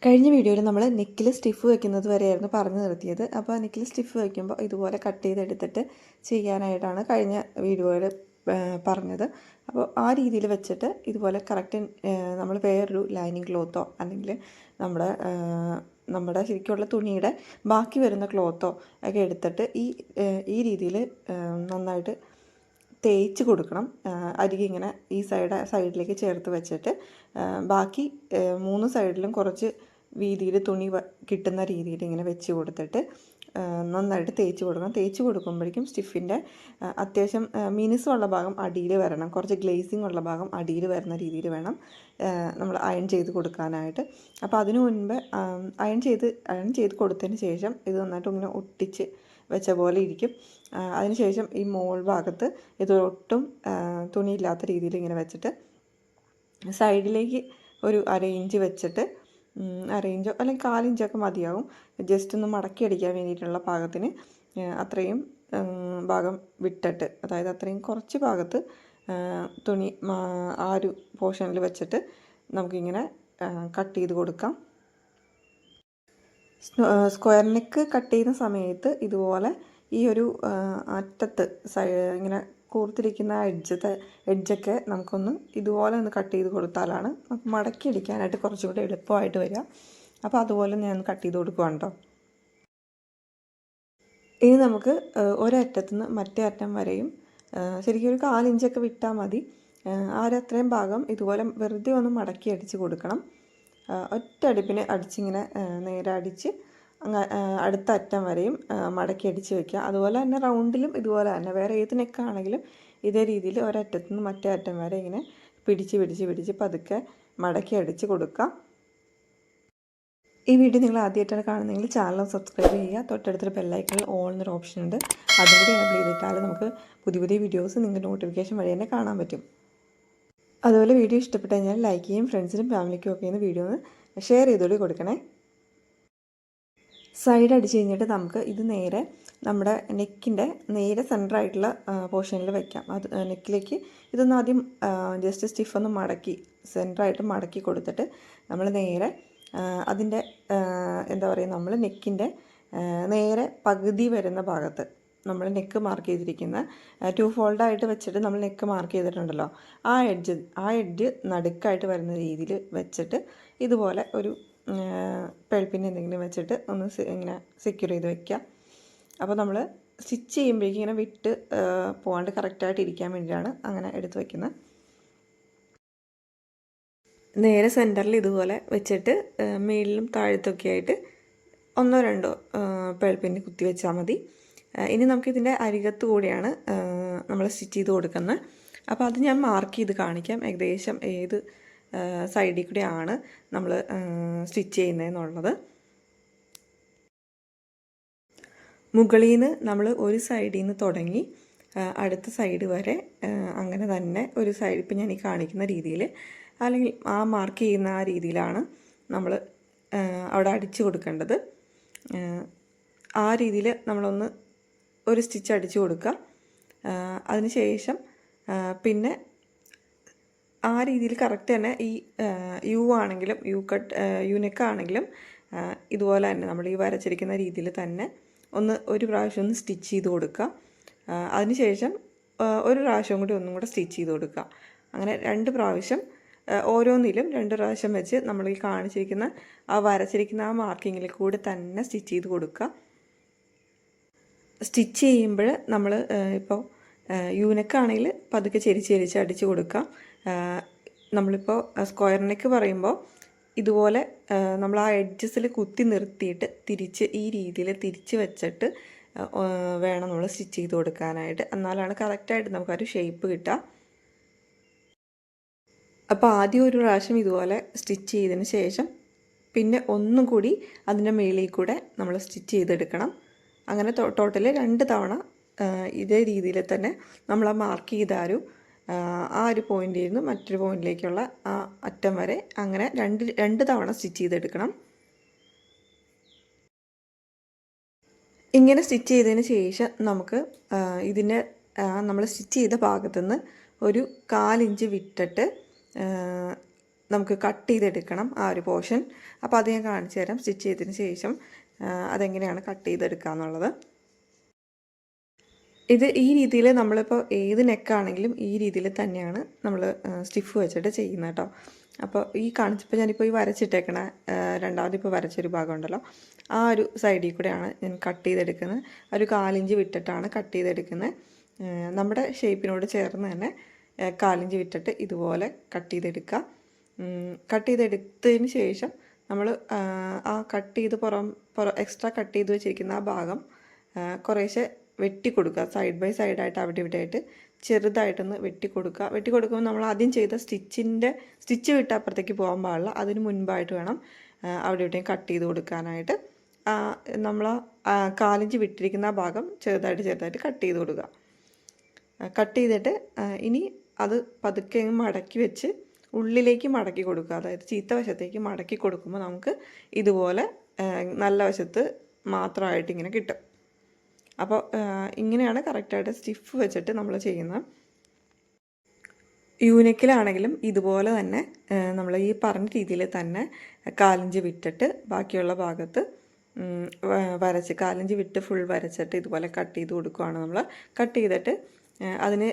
കഴിഞ്ഞ വീഡിയോയിൽ നമ്മൾ നെക്കിൽ സ്റ്റിഫ് വയ്ക്കുന്നത് വരെയായിരുന്നു പറഞ്ഞു നിർത്തിയത്. അപ്പോൾ നെക്കിൽ സ്റ്റിഫ് വയ്ക്കുമ്പോൾ ഇതുപോലെ കട്ട് ചെയ്തെടുത്തിട്ട് ചെയ്യാനായിട്ടാണ് കഴിഞ്ഞ വീഡിയോയിൽ പറഞ്ഞത്. അപ്പോൾ ആ രീതിയിൽ വെച്ചിട്ട് ഇതുപോലെ കറക്റ്റ് നമ്മൾ വേറൊരു ലൈനിങ് ക്ലോത്തോ അല്ലെങ്കിൽ നമ്മുടെ ശരിക്കുള്ള തുണിയുടെ ബാക്കി വരുന്ന ക്ലോത്തോ ഒക്കെ എടുത്തിട്ട് ഈ രീതിയിൽ നന്നായിട്ട് തേച്ച് കൊടുക്കണം. അരികെ ഇങ്ങനെ ഈ സൈഡിലേക്ക് ചേർത്ത് വെച്ചിട്ട് ബാക്കി 3 സൈഡിലും കുറച്ച് വീതിയിൽ തുണി കിട്ടുന്ന രീതിയിൽ ഇങ്ങനെ വെച്ച് കൊടുത്തിട്ട് നന്നായിട്ട് തേച്ച് കൊടുക്കണം. തേച്ച് കൊടുക്കുമ്പോഴേക്കും സ്റ്റിഫിൻ്റെ അത്യാവശ്യം മിനുസമുള്ള ഭാഗം അടിയിൽ വരണം, കുറച്ച് ഗ്ലേസിങ് ഉള്ള ഭാഗം അടിയിൽ വരുന്ന രീതിയിൽ വേണം നമ്മൾ അയൺ ചെയ്ത് കൊടുക്കാനായിട്ട്. അപ്പോൾ അതിനു മുൻപ് അയൺ ചെയ്ത് കൊടുത്തതിന് ശേഷം ഇത് നന്നായിട്ട് ഇങ്ങനെ ഒട്ടിച്ച് വെച്ച പോലെ ഇരിക്കും. അതിനുശേഷം ഈ മോൾ ഭാഗത്ത് ഇതൊട്ടും തുണിയില്ലാത്ത രീതിയിൽ ഇങ്ങനെ വെച്ചിട്ട് സൈഡിലേക്ക് ഒരു 1/2 ഇഞ്ച് വെച്ചിട്ട് 1/2 ഇഞ്ചോ അല്ലെങ്കിൽ 1/4 ഇഞ്ചൊക്കെ മതിയാവും. ജസ്റ്റ് ഒന്ന് മടക്കി അടിക്കാൻ വേണ്ടിയിട്ടുള്ള പാകത്തിന് അത്രയും ഭാഗം വിട്ടിട്ട്, അതായത് അത്രയും കുറച്ച് ഭാഗത്ത് തുണി ആ ഒരു പോർഷനിൽ വെച്ചിട്ട് നമുക്കിങ്ങനെ കട്ട് ചെയ്ത് കൊടുക്കാം. സ്ക്വയർ നെക്ക് കട്ട് ചെയ്യുന്ന സമയത്ത് ഇതുപോലെ ഈ ഒരു അറ്റത്ത് ഇങ്ങനെ കൂർത്തിരിക്കുന്ന എഡ്ജൊക്കെ നമുക്കൊന്ന് ഇതുപോലെ ഒന്ന് കട്ട് ചെയ്ത് കൊടുത്താലാണ് നമുക്ക് മടക്കി അടിക്കാനായിട്ട് കുറച്ചുകൂടി എളുപ്പമായിട്ട് വരിക. അപ്പോൾ അതുപോലെ ഞാൻ കട്ട് ചെയ്ത് കൊടുക്കുകയാണ് കേട്ടോ. ഇനി നമുക്ക് ഒരറ്റത്തു നിന്ന് മറ്റേ അറ്റം വരെയും ശരിക്കും ഒരു 1/4 ഇഞ്ചൊക്കെ വിട്ടാൽ മതി. അത്രയും ഭാഗം ഇതുപോലെ വെറുതെ ഒന്ന് മടക്കി അടിച്ച് കൊടുക്കണം. ഒറ്റ അടുപ്പിന് അടിച്ചിങ്ങനെ നേരെ അടിച്ച് അടുത്ത അറ്റം വരെയും മടക്കി അടിച്ച് വയ്ക്കുക. അതുപോലെ തന്നെ റൗണ്ടിലും ഇതുപോലെ തന്നെ വേറെ ഏത് നെക്കാണെങ്കിലും ഇതേ രീതിയിൽ ഒരറ്റത്തു നിന്ന് മറ്റേ അറ്റം വരെ ഇങ്ങനെ പിടിച്ച് പതുക്കെ മടക്കി അടിച്ച് കൊടുക്കുക. ഈ വീഡിയോ നിങ്ങൾ ആദ്യമായിട്ടാണ് കാണുന്നതെങ്കിൽ ചാനൽ സബ്സ്ക്രൈബ് ചെയ്യുക. തൊട്ടടുത്തൊരു ബെല്ലൈക്കണിൽ ഓൾ എന്നൊരു ഓപ്ഷൻ ഉണ്ട്, അതും കൂടി എനേബിൾ ചെയ്തിട്ടാൽ നമുക്ക് പുതിയ വീഡിയോസ് നിങ്ങൾക്ക് നോട്ടിഫിക്കേഷൻ വഴി തന്നെ കാണാൻ പറ്റും. അതുപോലെ വീഡിയോ ഇഷ്ടപ്പെട്ട് കഴിഞ്ഞാൽ ലൈക്ക് ചെയ്യും, ഫ്രണ്ട്സിനും ഫാമിലിക്കും ഒക്കെ ഒന്ന് വീഡിയോ ഒന്ന് ഷെയർ ചെയ്തോളി കൊടുക്കണേ. സൈഡ് അടിച്ച് കഴിഞ്ഞിട്ട് നമുക്ക് ഇത് നേരെ നമ്മുടെ നെക്കിൻ്റെ നേരെ സെൻറ്ററായിട്ടുള്ള പോർഷനിൽ വയ്ക്കാം. അത് നെക്കിലേക്ക് ഇതൊന്ന് ആദ്യം ജസ്റ്റ് സ്റ്റിഫൊന്ന് മടക്കി സെൻറ്ററായിട്ട് മടക്കി കൊടുത്തിട്ട് നമ്മൾ നേരെ അതിൻ്റെ എന്താ പറയുക, നമ്മൾ നെക്കിൻ്റെ നേരെ പകുതി വരുന്ന ഭാഗത്ത് നമ്മൾ നെക്ക് മാർക്ക് ചെയ്തിരിക്കുന്ന 2 ഫോൾഡായിട്ട് വെച്ചിട്ട് നമ്മൾ നെക്ക് മാർക്ക് ചെയ്തിട്ടുണ്ടല്ലോ, ആ എഡ്ജ് നടുക്കായിട്ട് വരുന്ന രീതിയിൽ വെച്ചിട്ട് ഇതുപോലെ ഒരു പേൾപ്പിന് എന്തെങ്കിലും വെച്ചിട്ട് ഒന്ന് ഇങ്ങനെ സെക്യൂർ ചെയ്ത് വയ്ക്കുക. അപ്പോൾ നമ്മൾ സ്റ്റിച്ച് ചെയ്യുമ്പോഴേക്കും ഇങ്ങനെ വിട്ട് പോകാണ്ട് കറക്റ്റായിട്ട് ഇരിക്കാൻ വേണ്ടിയിട്ടാണ് അങ്ങനെ എടുത്ത് വയ്ക്കുന്നത്. നേരെ സെൻറ്ററിൽ ഇതുപോലെ വെച്ചിട്ട് മേളിലും താഴത്തൊക്കെ ആയിട്ട് 1-2 പേൾപ്പിന് കുത്തി വെച്ചാൽ മതി. ഇനി നമുക്കിതിൻ്റെ അരികത്ത് കൂടിയാണ് നമ്മൾ സ്റ്റിച്ച് ചെയ്ത് കൊടുക്കുന്നത്. അപ്പോൾ അത് ഞാൻ മാർക്ക് ചെയ്ത് കാണിക്കാം, ഏകദേശം ഏത് സൈഡിൽ കൂടെയാണ് നമ്മൾ സ്റ്റിച്ച് ചെയ്യുന്നതെന്നുള്ളത്. മുകളിൽ നിന്ന് നമ്മൾ ഒരു സൈഡിൽ നിന്ന് തുടങ്ങി അടുത്ത സൈഡ് വരെ അങ്ങനെ തന്നെ ഒരു സൈഡ് ഇപ്പം ഞാൻ ഈ കാണിക്കുന്ന രീതിയിൽ അല്ലെങ്കിൽ ആ മാർക്ക് ചെയ്യുന്ന ആ രീതിയിലാണ് നമ്മൾ അവിടെ അടിച്ചു കൊടുക്കേണ്ടത്. ആ രീതിയിൽ നമ്മളൊന്ന് ഒരു സ്റ്റിച്ച് അടിച്ചു കൊടുക്കുക. അതിനുശേഷം പിന്നെ ആ രീതിയിൽ കറക്റ്റ് തന്നെ ഈ യു ആണെങ്കിലും യു നെക്ക് ആണെങ്കിലും ഇതുപോലെ തന്നെ നമ്മൾ ഈ വരച്ചിരിക്കുന്ന രീതിയിൽ തന്നെ ഒരു പ്രാവശ്യം ഒന്ന് സ്റ്റിച്ച് ചെയ്ത് കൊടുക്കുക. അതിനുശേഷം ഒരു പ്രാവശ്യം കൂടി ഒന്നും കൂടെ സ്റ്റിച്ച് ചെയ്ത് കൊടുക്കുക. അങ്ങനെ 2 പ്രാവശ്യം ഓരോന്നിലും 2 പ്രാവശ്യം വെച്ച് നമ്മൾ ഈ കാണിച്ചിരിക്കുന്ന വരച്ചിരിക്കുന്ന ആ മാർക്കിങ്ങിൽ കൂടെ തന്നെ സ്റ്റിച്ച് ചെയ്ത് കൊടുക്കുക. സ്റ്റിച്ച് ചെയ്യുമ്പോൾ നമ്മൾ ഇപ്പോൾ യൂനെക്കാണെങ്കിൽ പതുക്കെ ചെരിച്ച് അടിച്ച് കൊടുക്കാം. നമ്മളിപ്പോൾ സ്ക്വയർ നെക്ക് പറയുമ്പോൾ ഇതുപോലെ നമ്മൾ ആ എഡ്ജസിൽ കുത്തി നിർത്തിയിട്ട് തിരിച്ച് ഈ രീതിയിൽ തിരിച്ച് വെച്ചിട്ട് വേണം നമ്മൾ സ്റ്റിച്ച് ചെയ്ത് കൊടുക്കാനായിട്ട്. എന്നാലാണ് കറക്റ്റായിട്ട് നമുക്കൊരു ഷേപ്പ് കിട്ടുക. അപ്പോൾ ആദ്യം ഒരു പ്രാവശ്യം ഇതുപോലെ സ്റ്റിച്ച് ചെയ്തതിന് ശേഷം പിന്നെ ഒന്നും കൂടി അതിൻ്റെ മേളിൽ കൂടെ നമ്മൾ സ്റ്റിച്ച് ചെയ്തെടുക്കണം. അങ്ങനെ ടോട്ടൽ 2 തവണ ഇതേ രീതിയിൽ തന്നെ നമ്മൾ ആ മാർക്ക് ചെയ്ത ആ ഒരു പോയിൻ്റിൽ നിന്ന് മറ്റൊരു പോയിൻറ്റിലേക്കുള്ള ആ അറ്റം വരെ അങ്ങനെ 2 തവണ സ്റ്റിച്ച് ചെയ്തെടുക്കണം. ഇങ്ങനെ സ്റ്റിച്ച് ചെയ്തതിന് ശേഷം നമുക്ക് ഇതിൻ്റെ നമ്മൾ സ്റ്റിച്ച് ചെയ്ത ഭാഗത്തുനിന്ന് ഒരു 1/4 ഇഞ്ച് വിട്ടിട്ട് നമുക്ക് കട്ട് ചെയ്തെടുക്കണം ആ ഒരു പോർഷൻ. അപ്പോൾ അത് ഞാൻ കാണിച്ചു തരാം സ്റ്റിച്ച് ചെയ്തതിന് ശേഷം അതെങ്ങനെയാണ് കട്ട് ചെയ്തെടുക്കുക എന്നുള്ളത്. ഇത് ഈ രീതിയിൽ നമ്മളിപ്പോൾ ഏത് നെക്കാണെങ്കിലും ഈ രീതിയിൽ തന്നെയാണ് നമ്മൾ സ്റ്റിഫ് വെച്ചിട്ട് ചെയ്യുന്നത് കേട്ടോ. അപ്പോൾ ഈ കാണിച്ചപ്പോൾ ഞാനിപ്പോൾ ഈ വരച്ചിട്ടേക്കണ രണ്ടാമതിപ്പോൾ വരച്ചൊരു ഭാഗം ഉണ്ടല്ലോ, ആ ഒരു സൈഡിൽ കൂടെയാണ് ഞാൻ കട്ട് ചെയ്തെടുക്കുന്നത്. ഒരു 1/4 ഇഞ്ച് വിട്ടിട്ടാണ് കട്ട് ചെയ്തെടുക്കുന്നത്. നമ്മുടെ ഷേപ്പിനോട് ചേർന്ന് തന്നെ 1/4 ഇഞ്ച് വിട്ടിട്ട് ഇതുപോലെ കട്ട് ചെയ്തെടുക്കുക. കട്ട് ചെയ്തെടുത്തതിന് ശേഷം നമ്മൾ ആ കട്ട് ചെയ്ത് എക്സ്ട്രാ കട്ട് ചെയ്ത് വെച്ചിരിക്കുന്ന ആ ഭാഗം കുറേശ്ശെ വെട്ടി കൊടുക്കുക. സൈഡ് ബൈ സൈഡായിട്ട് അവിടെ ഇവിടെ ആയിട്ട് ചെറുതായിട്ടൊന്ന് വെട്ടി കൊടുക്കുമ്പോൾ നമ്മൾ ആദ്യം ചെയ്ത സ്റ്റിച്ച് വിട്ട് അപ്പുറത്തേക്ക് പോകാൻ പാടില്ല. അതിന് മുൻപായിട്ട് വേണം അവിടെ ഇവിടെയും കട്ട് ചെയ്ത് കൊടുക്കാനായിട്ട്. നമ്മൾ 1/4 ഇഞ്ച് വിട്ടിരിക്കുന്ന ആ ഭാഗം ചെറുതായിട്ട് കട്ട് ചെയ്ത് കൊടുക്കുക. കട്ട് ചെയ്തിട്ട് ഇനി അത് പതുക്കെ മടക്കി വെച്ച് ഉള്ളിലേക്ക് മടക്കി കൊടുക്കുക. അതായത് ചീത്ത വശത്തേക്ക് മടക്കി കൊടുക്കുമ്പോൾ നമുക്ക് ഇതുപോലെ നല്ല വശത്ത് മാത്രമായിട്ട് ഇങ്ങനെ കിട്ടും. അപ്പോൾ ഇങ്ങനെയാണ് കറക്റ്റായിട്ട് സ്റ്റിഫ് വെച്ചിട്ട് നമ്മൾ ചെയ്യുന്നത്. യൂനെക്കിലാണെങ്കിലും ഇതുപോലെ തന്നെ നമ്മൾ ഈ പറഞ്ഞ രീതിയിൽ തന്നെ 1/4 ഇഞ്ച് വിട്ടിട്ട് ബാക്കിയുള്ള ഭാഗത്ത് വരച്ച് 1/4 ഇഞ്ച് വിട്ട് ഫുൾ വരച്ചിട്ട് ഇതുപോലെ കട്ട് ചെയ്ത് കൊടുക്കുകയാണ് നമ്മൾ. കട്ട് ചെയ്തിട്ട് അതിന്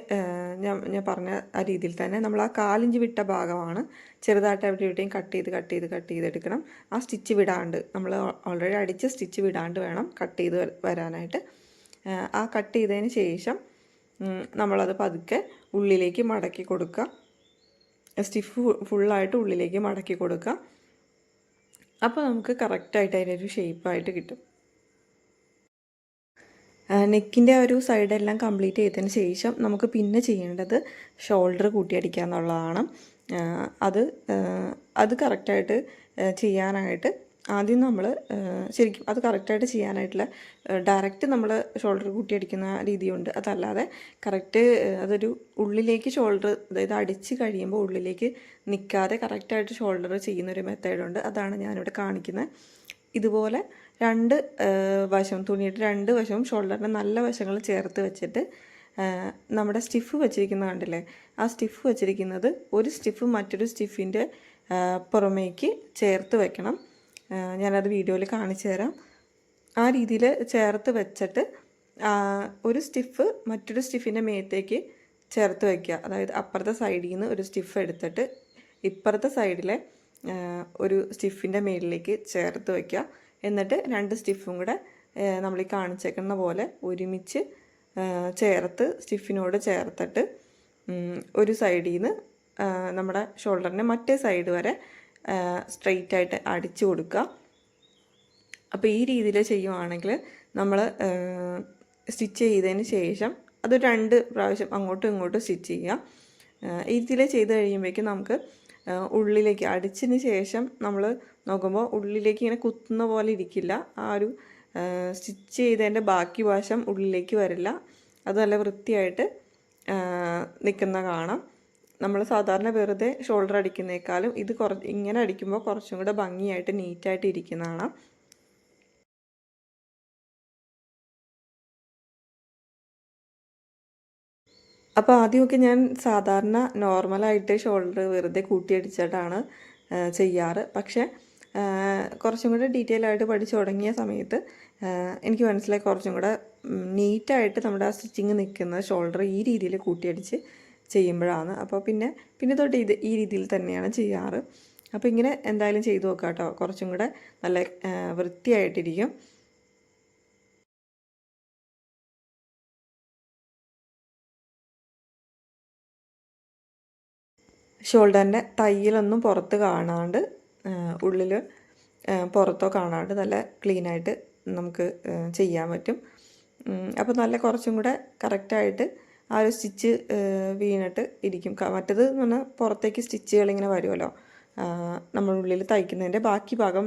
ഞാൻ പറഞ്ഞ ആ രീതിയിൽ തന്നെ നമ്മൾ ആ 1/4 ഇഞ്ച് വിട്ട ഭാഗമാണ് ചെറുതായിട്ട് അവിടെ ഇവിടെയും കട്ട് ചെയ്തെടുക്കണം. ആ സ്റ്റിച്ച് വിടാണ്ട്, നമ്മൾ ഓൾറെഡി അടിച്ച സ്റ്റിച്ച് വിടാണ്ട് വേണം കട്ട് ചെയ്ത് വരാനായിട്ട്. ആ കട്ട് ചെയ്തതിന് ശേഷം നമ്മളത് പതുക്കെ ഉള്ളിലേക്ക് മടക്കി കൊടുക്കുക. സ്റ്റിഫ് ഫുള്ളായിട്ട് ഉള്ളിലേക്ക് മടക്കി കൊടുക്കുക. അപ്പോൾ നമുക്ക് കറക്റ്റായിട്ട് അതിനൊരു ഷേപ്പായിട്ട് കിട്ടും. നെക്കിൻ്റെ ആ ഒരു സൈഡെല്ലാം കംപ്ലീറ്റ് ചെയ്തതിന് ശേഷം നമുക്ക് പിന്നെ ചെയ്യേണ്ടത് ഷോൾഡർ കൂട്ടിയടിക്കുക എന്നുള്ളതാണ്. അത് കറക്റ്റായിട്ട് ചെയ്യാനായിട്ട് ആദ്യം നമ്മൾ ശരിക്കും അത് കറക്റ്റായിട്ട് ചെയ്യാനായിട്ടുള്ള ഡയറക്റ്റ് നമ്മൾ ഷോൾഡർ കൂട്ടിയടിക്കുന്ന രീതിയുണ്ട്. അതല്ലാതെ കറക്റ്റ് അതൊരു ഉള്ളിലേക്ക് ഷോൾഡർ, അതായത് അടിച്ച് കഴിയുമ്പോൾ ഉള്ളിലേക്ക് നിൽക്കാതെ കറക്റ്റായിട്ട് ഷോൾഡർ ചെയ്യുന്നൊരു മെത്തേഡുണ്ട്. അതാണ് ഞാനിവിടെ കാണിക്കുന്നത്. ഇതുപോലെ തുണിയുടെ 2 വശവും ഷോൾഡറിൻ്റെ നല്ല വശങ്ങൾ ചേർത്ത് വെച്ചിട്ട് നമ്മുടെ സ്റ്റിഫ് വെച്ചിരിക്കുന്നത് കണ്ടില്ലേ, ആ സ്റ്റിഫ് വെച്ചിരിക്കുന്നത് ഒരു സ്റ്റിഫ് മറ്റൊരു സ്റ്റിഫിൻ്റെ പുറമേക്ക് ചേർത്ത് വെക്കണം. ഞാനത് വീഡിയോയിൽ കാണിച്ചു തരാം. ആ രീതിയിൽ ചേർത്ത് വെച്ചിട്ട് ഒരു സ്റ്റിഫ് മറ്റൊരു സ്റ്റിഫിൻ്റെ മേത്തേക്ക് ചേർത്ത് വയ്ക്കുക. അതായത് അപ്പുറത്തെ സൈഡിൽ നിന്ന് ഒരു സ്റ്റിഫ് എടുത്തിട്ട് ഇപ്പുറത്തെ സൈഡിലെ ഒരു സ്റ്റിഫിൻ്റെ മേലിലേക്ക് ചേർത്ത് വയ്ക്കുക. എന്നിട്ട് 2 സ്റ്റിഫും കൂടെ നമ്മൾ ഈ കാണിച്ചേക്കുന്ന പോലെ ഒരുമിച്ച് സ്റ്റിഫിനോട് ചേർത്തിട്ട് ഒരു സൈഡിൽ നിന്ന് നമ്മുടെ ഷോൾഡറിൻ്റെ മറ്റേ സൈഡ് വരെ സ്ട്രെയിറ്റ് ആയിട്ട് അടിച്ചു കൊടുക്കുക. അപ്പോൾ ഈ രീതിയിൽ ചെയ്യുവാണെങ്കിൽ നമ്മൾ സ്റ്റിച്ച് ചെയ്തതിന് ശേഷം അത് 2 പ്രാവശ്യം അങ്ങോട്ടും ഇങ്ങോട്ടും സ്റ്റിച്ച് ചെയ്യുക. ഈ രീതിയിൽ ചെയ്ത് കഴിയുമ്പോഴേക്കും നമുക്ക് ഉള്ളിലേക്ക് അടിച്ചതിന് ശേഷം നമ്മൾ നോക്കുമ്പോൾ ഉള്ളിലേക്ക് ഇങ്ങനെ കുത്തുന്ന പോലെ ഇരിക്കില്ല. ആ ഒരു സ്റ്റിച്ച് ചെയ്തതിൻ്റെ ബാക്കി വശം ഉള്ളിലേക്ക് വരില്ല. അത് നല്ല വൃത്തിയായിട്ട് നിൽക്കുന്ന കാണാം. നമ്മൾ സാധാരണ വെറുതെ ഷോൾഡർ അടിക്കുന്നേക്കാളും ഇത് ഇങ്ങനെ അടിക്കുമ്പോൾ കുറച്ചും കൂടെ ഭംഗിയായിട്ട് നീറ്റായിട്ട് ഇരിക്കുന്നതാണ്. അപ്പോൾ ആദ്യമൊക്കെ ഞാൻ സാധാരണ നോർമലായിട്ട് ഷോൾഡർ വെറുതെ കൂട്ടിയടിച്ചിട്ടാണ് ചെയ്യാറ്. പക്ഷേ കുറച്ചും കൂടെ ഡീറ്റെയിൽ ആയിട്ട് പഠിച്ചു തുടങ്ങിയ സമയത്ത് എനിക്ക് മനസ്സിലായി കുറച്ചും കൂടെ നീറ്റായിട്ട് നമ്മുടെ ആ സ്റ്റിച്ചിങ് നിൽക്കുന്നത് ഷോൾഡർ ഈ രീതിയിൽ കൂട്ടിയടിച്ച് ചെയ്യുമ്പോഴാണ്. അപ്പോൾ പിന്നെ തൊട്ട് ഈ രീതിയിൽ തന്നെയാണ് ചെയ്യാറ്. അപ്പോൾ ഇങ്ങനെ എന്തായാലും ചെയ്തു നോക്കാം കേട്ടോ, കുറച്ചും കൂടെ നല്ല വൃത്തിയായിട്ടിരിക്കും. ഷോൾഡറിൻ്റെ തയ്യലൊന്നും പുറത്ത് കാണാണ്ട് ഉള്ളിൽ പുറത്തോ കാണാണ്ട് നല്ല ക്ലീനായിട്ട് നമുക്ക് ചെയ്യാൻ പറ്റും. അപ്പോൾ നല്ല കുറച്ചും കൂടെ കറക്റ്റായിട്ട് ആ ഒരു സ്റ്റിച്ച് വീണിട്ട് ഇരിക്കും. മറ്റേത് എന്ന് പറഞ്ഞാൽ പുറത്തേക്ക് സ്റ്റിച്ചുകളിങ്ങനെ വരുമല്ലോ, നമ്മൾ ഉള്ളിൽ തയ്ക്കുന്നതിൻ്റെ ബാക്കി ഭാഗം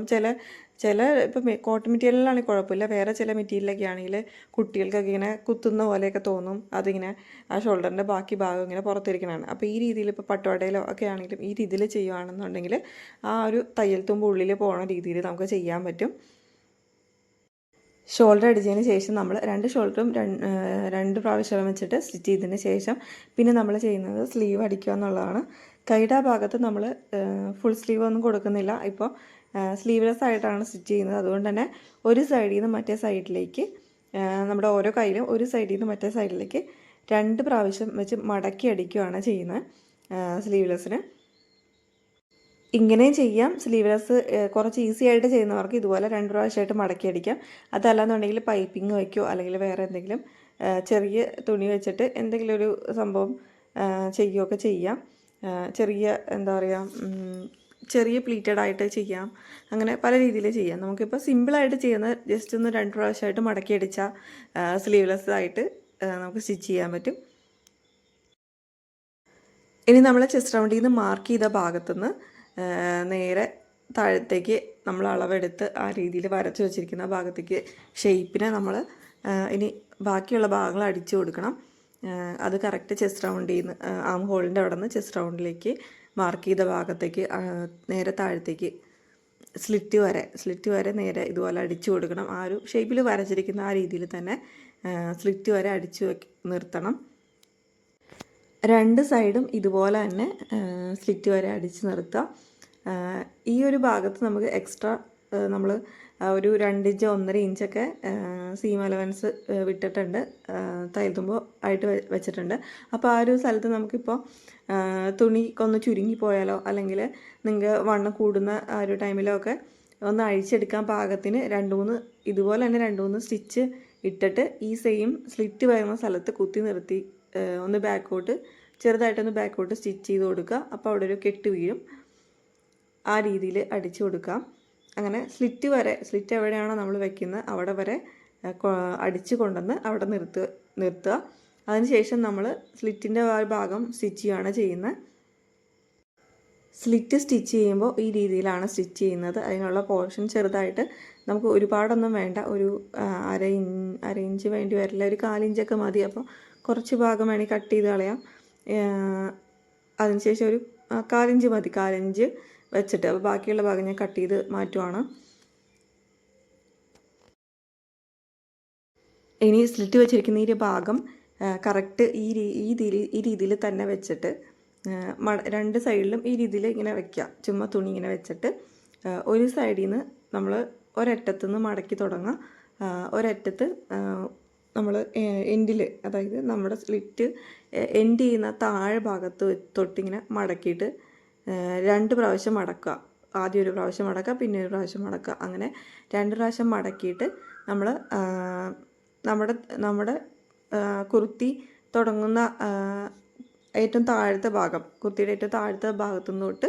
ഇപ്പം കോട്ടൺ മെറ്റീരിയലിലാണെങ്കിൽ കുഴപ്പമില്ല. വേറെ ചില മെറ്റീരിയലൊക്കെ ആണെങ്കിൽ കുട്ടികൾക്കൊക്കെ ഇങ്ങനെ കുത്തുന്ന പോലെയൊക്കെ തോന്നും. അതിങ്ങനെ ആ ഷോൾഡറിൻ്റെ ബാക്കി ഭാഗം ഇങ്ങനെ പുറത്തിരിക്കണതാണ്. അപ്പോൾ ഈ രീതിയിൽ ഇപ്പോൾ പട്ടുപാവാടയിലോ ഒക്കെ ആണെങ്കിലും ഈ രീതിയിൽ ചെയ്യുകയാണെന്നുണ്ടെങ്കിൽ ആ ഒരു തയ്യൽ തുമ്പ് ഉള്ളിൽ പോകുന്ന രീതിയിൽ നമുക്ക് ചെയ്യാൻ പറ്റും. ഷോൾഡർ അടിച്ചതിന് ശേഷം നമ്മൾ 2 ഷോൾഡറും 2 പ്രാവശ്യം വെച്ചിട്ട് സ്റ്റിച്ച് ചെയ്തതിന് ശേഷം പിന്നെ നമ്മൾ ചെയ്യുന്നത് സ്ലീവ് അടിക്കുക എന്നുള്ളതാണ്. കൈയുടെ ആ ഭാഗത്ത് നമ്മൾ ഫുൾ സ്ലീവ് ഒന്നും കൊടുക്കുന്നില്ല. ഇപ്പോൾ സ്ലീവ്ലെസ് ആയിട്ടാണ് സ്റ്റിച്ച് ചെയ്യുന്നത്. അതുകൊണ്ട് തന്നെ ഒരു സൈഡിൽ നിന്ന് മറ്റേ സൈഡിലേക്ക് നമ്മുടെ ഓരോ കൈയിലും ഒരു സൈഡിൽ നിന്ന് മറ്റേ സൈഡിലേക്ക് 2 പ്രാവശ്യം വെച്ച് മടക്കി അടിക്കുകയാണ് ചെയ്യുന്നത് സ്ലീവ്ലെസ്സിന്. ഇങ്ങനെയും ചെയ്യാം. സ്ലീവ്ലെസ് കുറച്ച് ഈസി ആയിട്ട് ചെയ്യുന്നവർക്ക് ഇതുപോലെ 2 പ്രാവശ്യമായിട്ട് മടക്കി അടിക്കാം. അതല്ലാന്നുണ്ടെങ്കിൽ പൈപ്പിംഗ് വയ്ക്കുകയോ അല്ലെങ്കിൽ വേറെ എന്തെങ്കിലും ചെറിയ തുണി വെച്ചിട്ട് എന്തെങ്കിലും ഒരു സംഭവം ചെയ്യുകയൊക്കെ ചെയ്യാം. ചെറിയ എന്താ പറയുക, ചെറിയ പ്ലീറ്റഡ് ആയിട്ട് ചെയ്യാം. അങ്ങനെ പല രീതിയിൽ ചെയ്യാം. നമുക്കിപ്പോൾ സിമ്പിളായിട്ട് ചെയ്യുന്നത് ജസ്റ്റ് ഒന്ന് 2 പ്രാവശ്യമായിട്ട് മടക്കി അടിച്ചാൽ സ്ലീവ്ലെസ് ആയിട്ട് നമുക്ക് സ്റ്റിച്ച് ചെയ്യാൻ പറ്റും. ഇനി നമ്മൾ ചെസ്റ്റ് റൗണ്ടിൽ നിന്ന് മാർക്ക് ചെയ്ത ഭാഗത്തുനിന്ന് നേരെ താഴത്തേക്ക് നമ്മൾ അളവെടുത്ത് ആ രീതിയിൽ വരച്ച് വെച്ചിരിക്കുന്ന ഭാഗത്തേക്ക് ഷേപ്പിനെ നമ്മൾ ഇനി ബാക്കിയുള്ള ഭാഗങ്ങൾ അടിച്ചു കൊടുക്കണം. അത് കറക്റ്റ് ചെസ്റ്റ് റൗണ്ടിൽ നിന്ന് ആം ഹോളിൻ്റെ അവിടെ നിന്ന് ചെസ്റ്റ് റൗണ്ടിലേക്ക് മാർക്ക് ചെയ്ത ഭാഗത്തേക്ക് നേരെ താഴത്തേക്ക് സ്ലിറ്റ് വരെ നേരെ ഇതുപോലെ അടിച്ചു കൊടുക്കണം. ആ ഒരു ഷേപ്പിൽ വരച്ചിരിക്കുന്ന ആ രീതിയിൽ തന്നെ സ്ലിറ്റ് വരെ അടിച്ചു നിർത്തണം. 2 സൈഡും ഇതുപോലെ തന്നെ സ്ലിറ്റ് വരെ അടിച്ച് നിർത്തുക. ഈ ഒരു ഭാഗത്ത് നമുക്ക് എക്സ്ട്രാ നമ്മൾ ഒരു 2 ഇഞ്ച് 1.5 ഇഞ്ചൊക്കെ സീം അലവൻസ് വിട്ടിട്ടുണ്ട്, തയ്യൽത്തുമ്പോൾ ആയിട്ട് വെച്ചിട്ടുണ്ട്. അപ്പോൾ ആ ഒരു സ്ഥലത്ത് നമുക്കിപ്പോൾ തുണി ഒന്ന് ചുരുങ്ങിപ്പോയാലോ അല്ലെങ്കിൽ നിങ്ങൾക്ക് വണ്ണം കൂടുന്ന ആ ഒരു ടൈമിലോ ഒക്കെ ഒന്ന് അഴിച്ചെടുക്കാൻ പാകത്തിന് 2-3 ഇതുപോലെ തന്നെ 2-3 സ്റ്റിച്ച് ഇട്ടിട്ട് ഈ സെയിം സ്ലിറ്റ് വരുന്ന സ്ഥലത്ത് കുത്തി നിർത്തി ഒന്ന് ചെറുതായിട്ടൊന്ന് ബാക്കോട്ട് സ്റ്റിച്ച് ചെയ്ത് കൊടുക്കുക. അപ്പോൾ അവിടെ ഒരു കെട്ട് വീഴും. ആ രീതിയിൽ അടിച്ചു കൊടുക്കാം. അങ്ങനെ സ്ലിറ്റ് എവിടെയാണോ നമ്മൾ വെക്കുന്നത് അവിടെ വരെ അടിച്ചു കൊണ്ടുവന്ന് അവിടെ നിർത്തുക. അതിനുശേഷം നമ്മൾ സ്ലിറ്റിൻ്റെ ആ ഭാഗം സ്റ്റിച്ച് ചെയ്യുകയാണ് ചെയ്യുന്നത്. സ്ലിറ്റ് സ്റ്റിച്ച് ചെയ്യുമ്പോൾ ഈ രീതിയിലാണ് സ്റ്റിച്ച് ചെയ്യുന്നത്. അതിനുള്ള പോർഷൻ ചെറുതായിട്ട് നമുക്ക് ഒരുപാടൊന്നും വേണ്ട, ഒരു അര ഇഞ്ച് വേണ്ടി വരില്ല, ഒരു 1/4 ഇഞ്ചൊക്കെ മതി. അപ്പോൾ കുറച്ച് ഭാഗം വേണമെങ്കിൽ കട്ട് ചെയ്ത് കളയാം. അതിനുശേഷം ഒരു 1/4 ഇഞ്ച് മതി, 1/4 ഇഞ്ച് വെച്ചിട്ട്. അപ്പോൾ ബാക്കിയുള്ള ഭാഗം ഞാൻ കട്ട് ചെയ്ത് മാറ്റുവാണ്. ഇനി സ്ലിറ്റ് വെച്ചിരിക്കുന്ന ഈ ഭാഗം കറക്റ്റ് ഈ രീതിയിൽ തന്നെ വെച്ചിട്ട് 2 സൈഡിലും ഈ രീതിയിൽ ഇങ്ങനെ വയ്ക്കുക. ചുമ്മാ തുണി ഇങ്ങനെ വെച്ചിട്ട് ഒരു സൈഡിൽ നിന്ന് നമ്മൾ ഒരറ്റത്തു നിന്ന് മടക്കി തുടങ്ങാം. ഒരറ്റത്ത് നമ്മൾ എൻഡിൽ, അതായത് നമ്മുടെ സ്ലിറ്റ് എൻഡ് ചെയ്യുന്ന താഴെ ഭാഗത്ത് തൊട്ടിങ്ങനെ മടക്കിയിട്ട് 2 പ്രാവശ്യം മടക്കുക. ആദ്യം ഒരു പ്രാവശ്യം മടക്കുക, പിന്നെ ഒരു പ്രാവശ്യം മടക്കുക. അങ്ങനെ 2 പ്രാവശ്യം മടക്കിയിട്ട് നമ്മൾ നമ്മുടെ കുർത്തി തുടങ്ങുന്ന ഏറ്റവും താഴത്തെ ഭാഗം, കുർത്തിയുടെ ഏറ്റവും താഴത്തെ ഭാഗത്തു നിന്ന് തൊട്ട്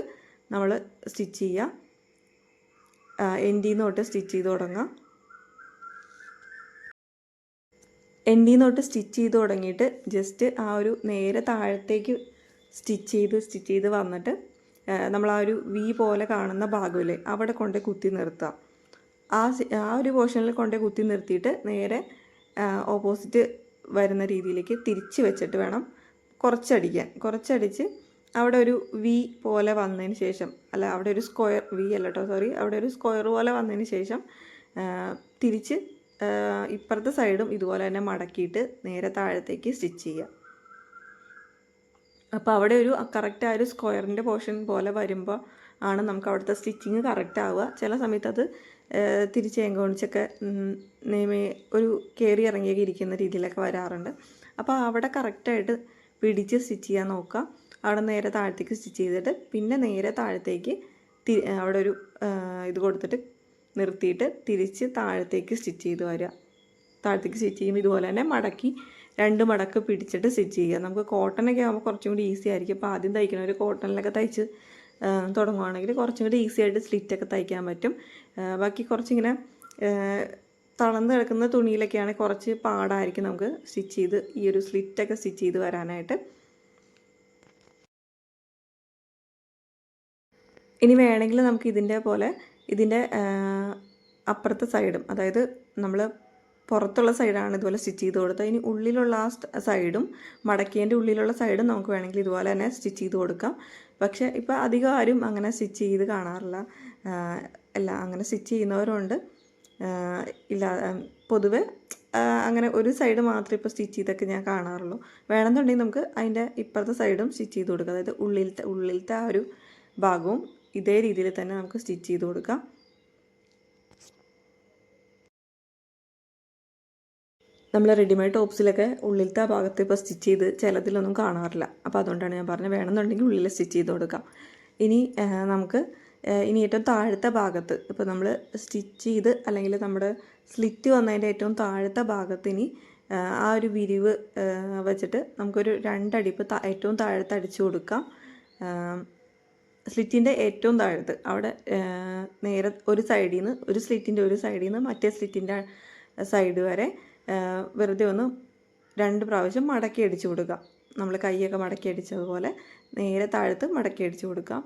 നമ്മൾ സ്റ്റിച്ച് ചെയ്യുക. എൻഡിൽ നിന്ന് തൊട്ട് സ്റ്റിച്ച് ചെയ്ത് തുടങ്ങുക. എൻഡിൽ നിന്ന് തൊട്ട് സ്റ്റിച്ച് ചെയ്ത് തുടങ്ങിയിട്ട് ജസ്റ്റ് ആ ഒരു നേരെ താഴത്തേക്ക് സ്റ്റിച്ച് ചെയ്ത് വന്നിട്ട് നമ്മൾ ആ ഒരു വി പോലെ കാണുന്ന ഭാഗമില്ലേ അവിടെ കൊണ്ട് കുത്തി നിർത്തുക. ആ ഒരു പോർഷനിൽ കൊണ്ട് കുത്തി നിർത്തിയിട്ട് നേരെ ഓപ്പോസിറ്റ് വരുന്ന രീതിയിലേക്ക് തിരിച്ച് വെച്ചിട്ട് വേണം കുറച്ചടിക്കാൻ. കുറച്ചടിച്ച് അവിടെ ഒരു വി പോലെ വന്നതിന് ശേഷം, അല്ല അവിടെ ഒരു സ്ക്വയർ, വി അല്ല കേട്ടോ, സോറി, അവിടെ ഒരു സ്ക്വയർ പോലെ വന്നതിന് ശേഷം തിരിച്ച് ഇപ്പുറത്തെ സൈഡും ഇതുപോലെ തന്നെ മടക്കിയിട്ട് നേരെ താഴത്തേക്ക് സ്റ്റിച്ച് ചെയ്യുക. അപ്പോൾ അവിടെ ഒരു കറക്റ്റ് ആ ഒരു സ്ക്വയറിൻ്റെ പോർഷൻ പോലെ വരുമ്പോൾ ആണ് നമുക്ക് അവിടുത്തെ സ്റ്റിച്ചിങ് കറക്റ്റ് ആവുക. ചില സമയത്ത് അത് തിരിച്ച് എങ്കോണിച്ചൊക്കെ ഒരു കയറി ഇറങ്ങിയൊക്കെ ഇരിക്കുന്ന രീതിയിലൊക്കെ വരാറുണ്ട്. അപ്പോൾ അവിടെ കറക്റ്റായിട്ട് പിടിച്ച് സ്റ്റിച്ച് ചെയ്യാൻ നോക്കുക. അവിടെ നേരെ താഴത്തേക്ക് സ്റ്റിച്ച് ചെയ്തിട്ട് പിന്നെ നേരെ താഴത്തേക്ക് അവിടെ ഒരു ഇത് കൊടുത്തിട്ട് നിർത്തിയിട്ട് തിരിച്ച് താഴത്തേക്ക് സ്റ്റിച്ച് ചെയ്ത് വരിക. താഴത്തേക്ക് സ്റ്റിച്ച് ചെയ്യുമ്പോൾ ഇതുപോലെ തന്നെ മടക്കി 2 മടക്ക് പിടിച്ചിട്ട് സ്റ്റിച്ച് ചെയ്യുക. നമുക്ക് കോട്ടനൊക്കെ ആകുമ്പോൾ കുറച്ചും കൂടി ഈസി ആയിരിക്കും. അപ്പോൾ ആദ്യം തയ്ക്കുന്ന ഒരു കോട്ടണിലൊക്കെ തയ്ച്ച് തുടങ്ങുകയാണെങ്കിൽ കുറച്ചും കൂടി ഈസി ആയിട്ട് സ്ലിറ്റൊക്കെ തയ്ക്കാൻ പറ്റും. ബാക്കി കുറച്ചിങ്ങനെ തളർന്ന് കിടക്കുന്ന തുണിയിലൊക്കെയാണെങ്കിൽ കുറച്ച് പാടായിരിക്കും നമുക്ക് സ്റ്റിച്ച് ചെയ്ത് ഈ ഒരു സ്ലിറ്റൊക്കെ സ്റ്റിച്ച് ചെയ്ത് വരാനായിട്ട്. ഇനി വേണമെങ്കിൽ നമുക്ക് ഇതിൻ്റെ അപ്പുറത്തെ സൈഡും, അതായത് നമ്മൾ പുറത്തുള്ള സൈഡാണ് ഇതുപോലെ സ്റ്റിച്ച് ചെയ്ത് കൊടുത്തത്. ഇനി ഉള്ളിലുള്ള ആ സൈഡും മടക്കിയതിൻ്റെ ഉള്ളിലുള്ള സൈഡും നമുക്ക് വേണമെങ്കിൽ ഇതുപോലെ തന്നെ സ്റ്റിച്ച് ചെയ്ത് കൊടുക്കാം. പക്ഷേ ഇപ്പോൾ അധികം ആരും അങ്ങനെ സ്റ്റിച്ച് ചെയ്ത് കാണാറില്ല. അങ്ങനെ സ്റ്റിച്ച് ചെയ്യുന്നവരുണ്ട്, ഇല്ല പൊതുവെ അങ്ങനെ ഒരു സൈഡ് മാത്രമേ ഇപ്പോൾ സ്റ്റിച്ച് ചെയ്തൊക്കെ ഞാൻ കാണാറുള്ളൂ. വേണമെന്നുണ്ടെങ്കിൽ നമുക്ക് അതിൻ്റെ ഇപ്പുറത്തെ സൈഡും സ്റ്റിച്ച് ചെയ്ത് കൊടുക്കാം. അതായത് ഉള്ളിലത്തെ ആ ഒരു ഭാഗവും ഇതേ രീതിയിൽ തന്നെ നമുക്ക് സ്റ്റിച്ച് ചെയ്ത് കൊടുക്കാം. നമ്മൾ റെഡിമെയ്ഡ് ടോപ്സിലൊക്കെ ഉള്ളിലത്തെ ആ ഭാഗത്ത് ഇപ്പോൾ സ്റ്റിച്ച് ചെയ്ത് ചിലതിലൊന്നും കാണാറില്ല. അപ്പോൾ അതുകൊണ്ടാണ് ഞാൻ പറഞ്ഞത് വേണമെന്നുണ്ടെങ്കിൽ ഉള്ളിൽ സ്റ്റിച്ച് ചെയ്ത് കൊടുക്കാം. ഇനി നമുക്ക് ഇനി ഏറ്റവും താഴത്തെ ഭാഗത്ത് ഇപ്പോൾ നമ്മൾ സ്റ്റിച്ച് ചെയ്ത് അല്ലെങ്കിൽ നമ്മുടെ സ്ലിറ്റ് വന്നതിൻ്റെ ഏറ്റവും താഴത്തെ ഭാഗത്ത് ഇനി ആ ഒരു വിരിവ് വെച്ചിട്ട് നമുക്കൊരു 2 അടിപ്പ് ഏറ്റവും താഴത്ത് അടിച്ചു കൊടുക്കാം. സ്ലിറ്റിൻ്റെ ഏറ്റവും താഴത്ത് അവിടെ നേരെ ഒരു സ്ലിറ്റിൻ്റെ ഒരു സൈഡിൽ നിന്ന് മറ്റേ സ്ലിറ്റിൻ്റെ സൈഡ് വരെ വെറുതെ ഒന്ന് 2 പ്രാവശ്യം മടക്കി അടിച്ചു കൊടുക്കാം. നമ്മൾ കൈയൊക്കെ മടക്കി അടിച്ചതുപോലെ നേരെ താഴത്ത് മടക്കി അടിച്ചു കൊടുക്കാം.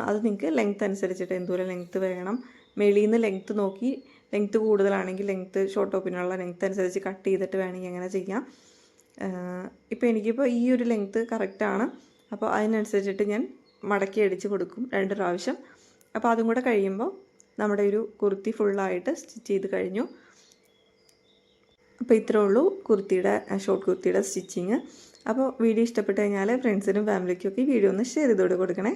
അത് നിങ്ങൾക്ക് ലെങ്ത്ത് അനുസരിച്ചിട്ട് എന്തോരം ലെങ്ത്ത് വേണം, മേളിൽ നിന്ന് ലെങ്ത്ത് നോക്കി, ലെങ്ത്ത് കൂടുതലാണെങ്കിൽ ലെങ്ത്ത് ഷോർട്ട് ടോപ്പിനുള്ള ലെങ്ത്ത് അനുസരിച്ച് കട്ട് ചെയ്തിട്ട് വേണമെങ്കിൽ അങ്ങനെ ചെയ്യാം. ഇപ്പോൾ എനിക്കിപ്പോൾ ഈ ഒരു ലെങ്ത്ത് കറക്റ്റാണ്. അപ്പോൾ അതിനനുസരിച്ചിട്ട് ഞാൻ മടക്കി അടിച്ച് കൊടുക്കും 2 പ്രാവശ്യം. അപ്പോൾ അതും കൂടെ കഴിയുമ്പോൾ നമ്മുടെ ഒരു കുർത്തി ഫുള്ളായിട്ട് സ്റ്റിച്ച് ചെയ്ത് കഴിഞ്ഞു. അപ്പോൾ ഇത്രേ ഉള്ളൂ ഷോർട്ട് കുർത്തിയുടെ സ്റ്റിച്ചിങ്. അപ്പോൾ വീഡിയോ ഇഷ്ടപ്പെട്ട് കഴിഞ്ഞാൽ ഫ്രണ്ട്സിനും ഫാമിലിക്കും ഒക്കെ ഈ വീഡിയോ ഒന്ന് ഷെയർ ചെയ്ത് കൊടുക്കണേ.